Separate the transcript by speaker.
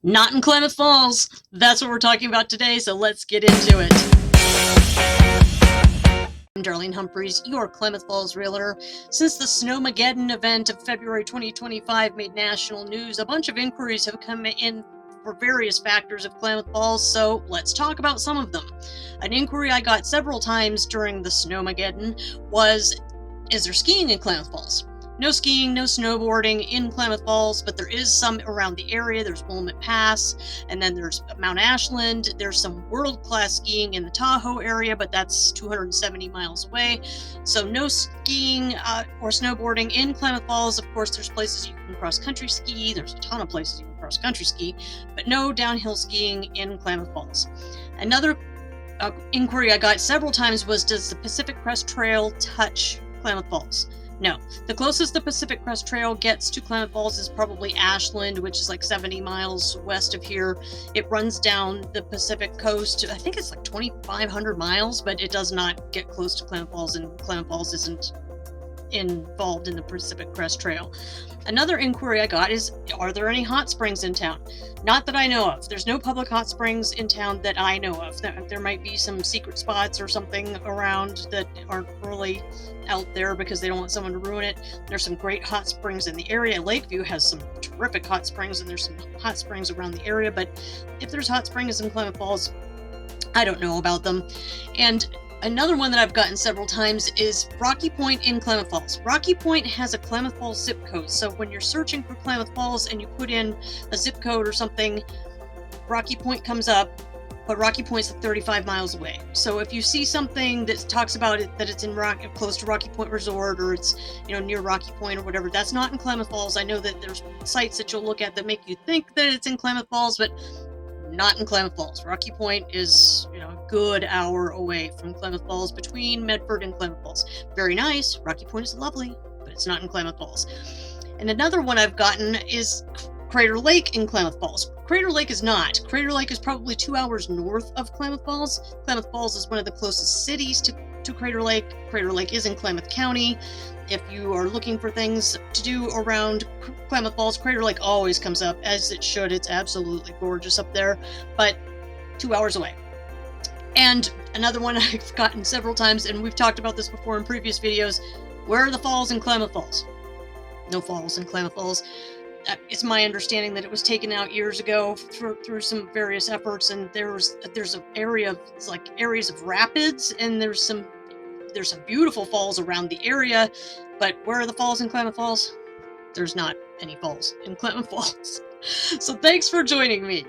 Speaker 1: Not in Klamath Falls. That's what we're talking about today, so let's get into it. I'm Darlene Humphreys, your Klamath Falls Realtor. Since the Snowmageddon event of February 2025 made national news, a bunch of inquiries have come in for various factors of Klamath Falls, so let's talk about some of them. An inquiry I got several times during the Snowmageddon was, is there skiing in Klamath Falls? No skiing, no snowboarding in Klamath Falls, but there is some around the area. There's Willamette Pass, and then there's Mount Ashland. There's some world-class skiing in the Tahoe area, but that's 270 miles away. So no skiing or snowboarding in Klamath Falls. Of course, there's places you can cross-country ski. There's a ton of places you can cross-country ski, but no downhill skiing in Klamath Falls. Another inquiry I got several times was, does the Pacific Crest Trail touch Klamath Falls? No. The closest the Pacific Crest Trail gets to Klamath Falls is probably Ashland, which is like 70 miles west of here. It runs down the Pacific coast. I think it's like 2,500 miles, but it does not get close to Klamath Falls, and Klamath Falls isn't involved in the Pacific Crest Trail. Another inquiry I got is, are there any hot springs in town? Not that I know of. There's no public hot springs in town that I know of. There might be some secret spots or something around that aren't really out there because they don't want someone to ruin it. There's some great hot springs in the area. Lakeview has some terrific hot springs, and there's some hot springs around the area, but if there's hot springs in Klamath Falls, I don't know about them. And another one that I've gotten several times is Rocky Point in Klamath Falls. Rocky Point has a Klamath Falls zip code, so when you're searching for Klamath Falls and you put in a zip code or something, Rocky Point comes up, but Rocky Point's 35 miles away. So if you see something that talks about it, that it's in close to Rocky Point Resort, or it's near Rocky Point or whatever, that's not in Klamath Falls. I know that there's sites that you'll look at that make you think that it's in Klamath Falls, but not in Klamath Falls. Rocky Point is, a good hour away from Klamath Falls, between Medford and Klamath Falls. Very nice. Rocky Point is lovely, but it's not in Klamath Falls. And another one I've gotten is Crater Lake in Klamath Falls. Crater Lake is not. Crater Lake is probably 2 hours north of Klamath Falls. Klamath Falls is one of the closest cities to Crater Lake. Crater Lake is in Klamath County. If you are looking for things to do around Klamath Falls, Crater Lake always comes up, as it should. It's absolutely gorgeous up there, but 2 hours away. And another one I've gotten several times, and we've talked about this before in previous videos, where are the falls in Klamath Falls? No falls in Klamath Falls. It's my understanding that it was taken out years ago through some various efforts, and there's an area of, it's like areas of rapids, and there's some beautiful falls around the area, but where are the falls in Klamath Falls? There's not any falls in Klamath Falls. So thanks for joining me.